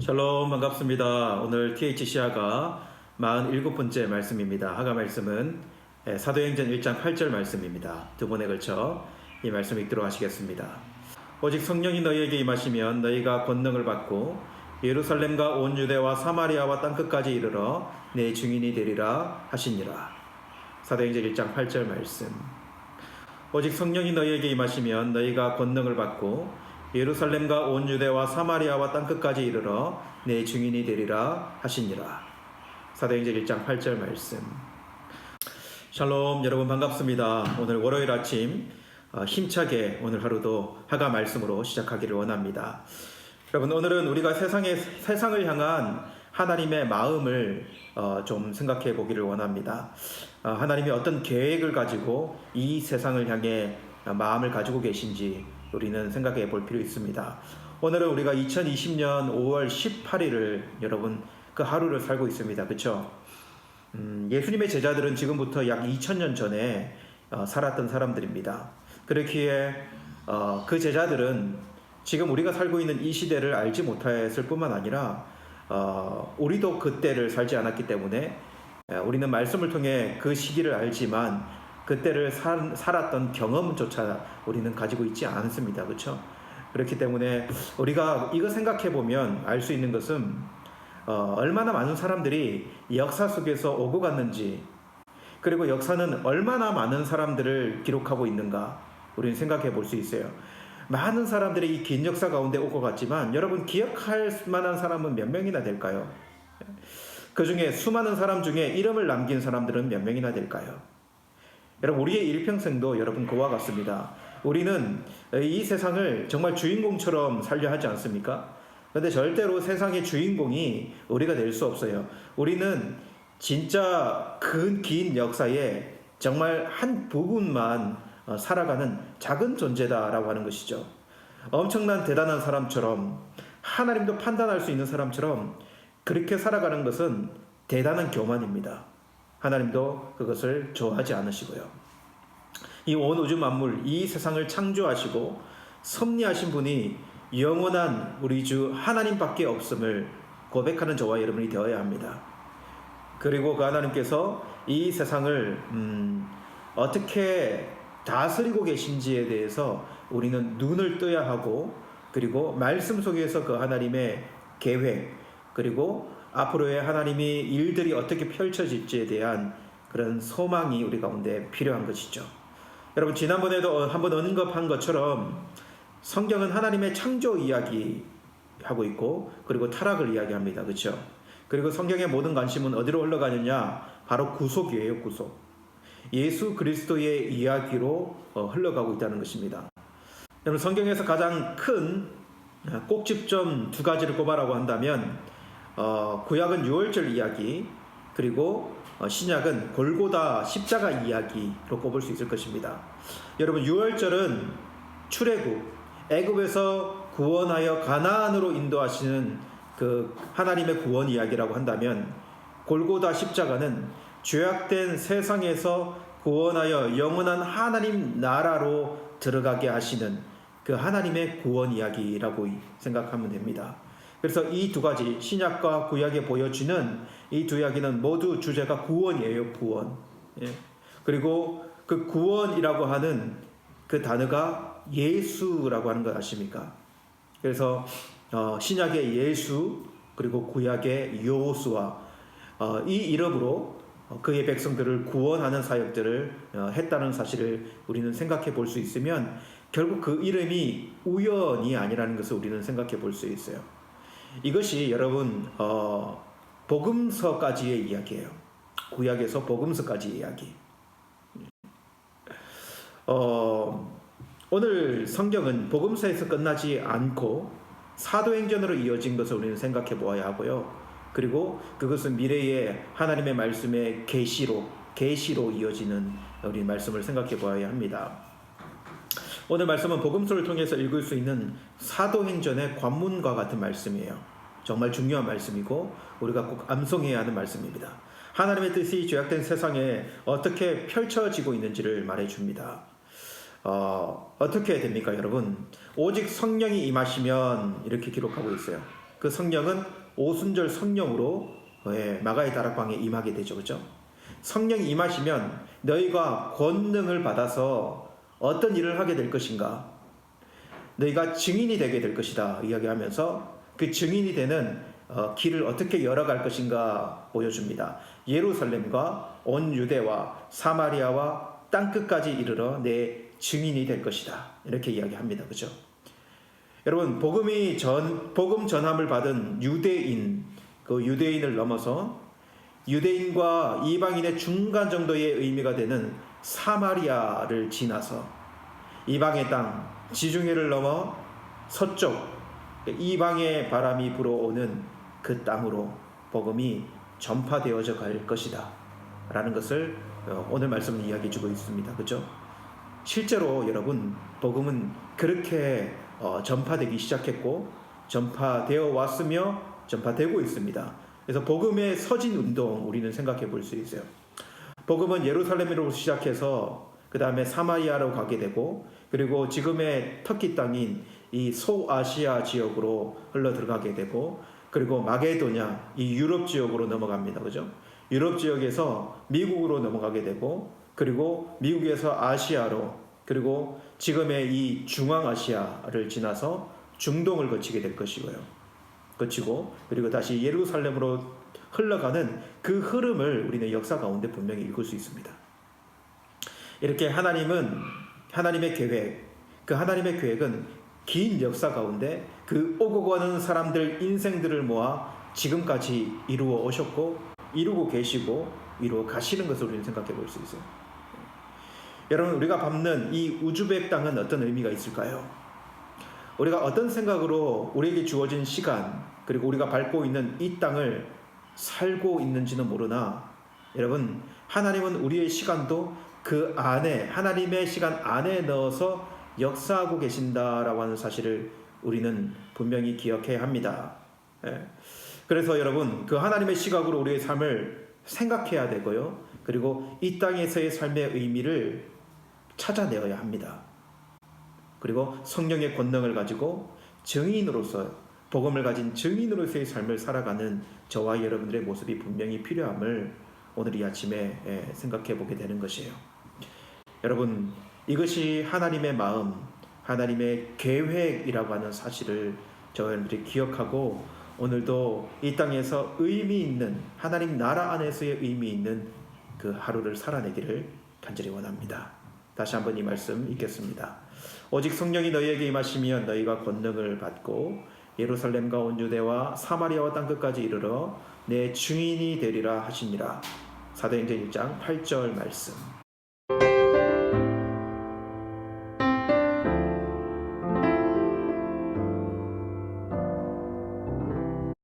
샬롬 반갑습니다. 오늘 THC아가 47번째 말씀입니다. 하가 말씀은 사도행전 1장 8절 말씀입니다. 두 번에 걸쳐 이 말씀 읽도록 하시겠습니다. 오직 성령이 너희에게 임하시면 너희가 권능을 받고 예루살렘과 온 유대와 사마리아와 땅끝까지 이르러 내 증인이 되리라 하시니라. 사도행전 1장 8절 말씀. 오직 성령이 너희에게 임하시면 너희가 권능을 받고 예루살렘과 온 유대와 사마리아와 땅끝까지 이르러 내 증인이 되리라 하시니라. 사도행전 1장 8절 말씀. 샬롬, 여러분 반갑습니다. 오늘 월요일 아침 힘차게 오늘 하루도 하가 말씀으로 시작하기를 원합니다. 여러분, 오늘은 우리가 세상을 향한 하나님의 마음을 좀 생각해 보기를 원합니다. 하나님이 어떤 계획을 가지고 이 세상을 향해 마음을 가지고 계신지 우리는 생각해 볼 필요 있습니다. 오늘은 우리가 2020년 5월 18일을 여러분 그 하루를 살고 있습니다. 그렇죠? 예수님의 제자들은 지금부터 약 2000년 전에 살았던 사람들입니다. 그렇기에 그 제자들은 지금 우리가 살고 있는 이 시대를 알지 못했을 뿐만 아니라 우리도 그때를 살지 않았기 때문에 우리는 말씀을 통해 그 시기를 알지만 그때를 살았던 경험조차 우리는 가지고 있지 않습니다. 그렇죠? 그렇기 때문에 우리가 이거 생각해 보면 알 수 있는 것은 얼마나 많은 사람들이 역사 속에서 오고 갔는지, 그리고 역사는 얼마나 많은 사람들을 기록하고 있는가 우리는 생각해 볼 수 있어요. 많은 사람들이 이 긴 역사 가운데 오고 갔지만 여러분 기억할 만한 사람은 몇 명이나 될까요? 그 중에 수많은 사람 중에 이름을 남긴 사람들은 몇 명이나 될까요? 여러분, 우리의 일평생도 여러분 그와 같습니다. 우리는 이 세상을 정말 주인공처럼 살려 하지 않습니까? 그런데 절대로 세상의 주인공이 우리가 될 수 없어요. 우리는 진짜 긴 역사에 정말 한 부분만 살아가는 작은 존재다라고 하는 것이죠. 엄청난 대단한 사람처럼, 하나님도 판단할 수 있는 사람처럼 그렇게 살아가는 것은 대단한 교만입니다. 하나님도 그것을 좋아하지 않으시고요. 이 온 우주 만물, 이 세상을 창조하시고 섭리하신 분이 영원한 우리 주 하나님밖에 없음을 고백하는 저와 여러분이 되어야 합니다. 그리고 그 하나님께서 이 세상을 어떻게 다스리고 계신지에 대해서 우리는 눈을 떠야 하고, 그리고 말씀 속에서 그 하나님의 계획, 그리고 앞으로의 하나님이 일들이 어떻게 펼쳐질지에 대한 그런 소망이 우리 가운데 필요한 것이죠. 여러분, 지난번에도 한번 언급한 것처럼 성경은 하나님의 창조 이야기하고 있고, 그리고 타락을 이야기합니다. 그렇죠? 그리고 성경의 모든 관심은 어디로 흘러가느냐? 바로 구속이에요. 구속. 예수 그리스도의 이야기로 흘러가고 있다는 것입니다. 여러분, 성경에서 가장 큰 꼭집점 두 가지를 꼽아라고 한다면 구약은 유월절 이야기, 그리고 신약은 골고다 십자가 이야기로 꼽을 수 있을 것입니다. 여러분, 유월절은 출애굽, 애굽에서 구원하여 가나안으로 인도하시는 그 하나님의 구원 이야기라고 한다면, 골고다 십자가는 죄악된 세상에서 구원하여 영원한 하나님 나라로 들어가게 하시는 그 하나님의 구원 이야기라고 생각하면 됩니다. 그래서 이 두 가지, 신약과 구약에 보여지는 이 두 이야기는 모두 주제가 구원이에요. 구원. 예. 그리고 그 구원이라고 하는 그 단어가 예수라고 하는 거 아십니까? 그래서 신약의 예수, 그리고 구약의 여호수아, 이 이름으로 그의 백성들을 구원하는 사역들을 했다는 사실을 우리는 생각해 볼 수 있으면, 결국 그 이름이 우연이 아니라는 것을 우리는 생각해 볼 수 있어요. 이것이 여러분 복음서까지의 이야기예요. 구약에서 복음서까지의 이야기. 오늘 성경은 복음서에서 끝나지 않고 사도행전으로 이어진 것을 우리는 생각해 보아야 하고요. 그리고 그것은 미래의 하나님의 말씀의 계시로 이어지는 우리 말씀을 생각해 보아야 합니다. 오늘 말씀은 복음서를 통해서 읽을 수 있는 사도행전의 관문과 같은 말씀이에요. 정말 중요한 말씀이고 우리가 꼭 암송해야 하는 말씀입니다. 하나님의 뜻이 죄악된 세상에 어떻게 펼쳐지고 있는지를 말해줍니다. 어떻게 됩니까, 여러분? 오직 성령이 임하시면 이렇게 기록하고 있어요. 그 성령은 오순절 성령으로 마가의 다락방에 임하게 되죠. 그렇죠? 성령이 임하시면 너희가 권능을 받아서 어떤 일을 하게 될 것인가? 너희가 증인이 되게 될 것이다 이야기하면서 그 증인이 되는 길을 어떻게 열어갈 것인가 보여줍니다. 예루살렘과 온 유대와 사마리아와 땅끝까지 이르러 내 증인이 될 것이다. 이렇게 이야기합니다. 그렇죠? 여러분, 복음 전함을 받은 유대인, 그 유대인을 넘어서 유대인과 이방인의 중간 정도의 의미가 되는 사마리아를 지나서 이방의 땅, 지중해를 넘어 서쪽 이방의 바람이 불어오는 그 땅으로 복음이 전파되어져 갈 것이다 라는 것을 오늘 말씀은 이야기해 주고 있습니다. 그렇죠? 실제로 여러분, 복음은 그렇게 전파되기 시작했고 전파되어 왔으며 전파되고 있습니다. 그래서 복음의 서진 운동 우리는 생각해 볼 수 있어요. 복음은 예루살렘으로 시작해서 그 다음에 사마리아로 가게 되고 그리고 지금의 터키 땅인 이 소아시아 지역으로 흘러 들어가게 되고 그리고 마게도냐 이 유럽 지역으로 넘어갑니다. 그죠? 유럽 지역에서 미국으로 넘어가게 되고 그리고 미국에서 아시아로 그리고 지금의 이 중앙아시아를 지나서 중동을 거치게 될 것이고요. 거치고 그리고 다시 예루살렘으로 흘러가는 그 흐름을 우리는 역사 가운데 분명히 읽을 수 있습니다. 이렇게 하나님의 계획, 그 하나님의 계획은 긴 역사 가운데 그 오고 가는 사람들 인생들을 모아 지금까지 이루어 오셨고 이루고 계시고 이루어 가시는 것을 우리는 생각해 볼 수 있어요. 여러분, 우리가 밟는 이 우즈벡 땅은 어떤 의미가 있을까요? 우리가 어떤 생각으로 우리에게 주어진 시간 그리고 우리가 밟고 있는 이 땅을 살고 있는지는 모르나 여러분, 하나님은 우리의 시간도 그 안에 하나님의 시간 안에 넣어서 역사하고 계신다라고 하는 사실을 우리는 분명히 기억해야 합니다. 그래서 여러분, 그 하나님의 시각으로 우리의 삶을 생각해야 되고요. 그리고 이 땅에서의 삶의 의미를 찾아내어야 합니다. 그리고 성령의 권능을 가지고 증인으로서 복음을 가진 증인으로서의 삶을 살아가는 저와 여러분들의 모습이 분명히 필요함을 오늘 이 아침에 생각해 보게 되는 것이에요. 여러분, 이것이 하나님의 마음, 하나님의 계획이라고 하는 사실을 저와 여러분들이 기억하고 오늘도 이 땅에서 의미 있는 하나님 나라 안에서의 의미 있는 그 하루를 살아내기를 간절히 원합니다. 다시 한번 이 말씀 읽겠습니다. 오직 성령이 너희에게 임하시면 너희가 권능을 받고 예루살렘과 온 유대와 사마리아와 땅끝까지 이르러 내 증인이 되리라 하시니라. 사도행전 1장 8절 말씀.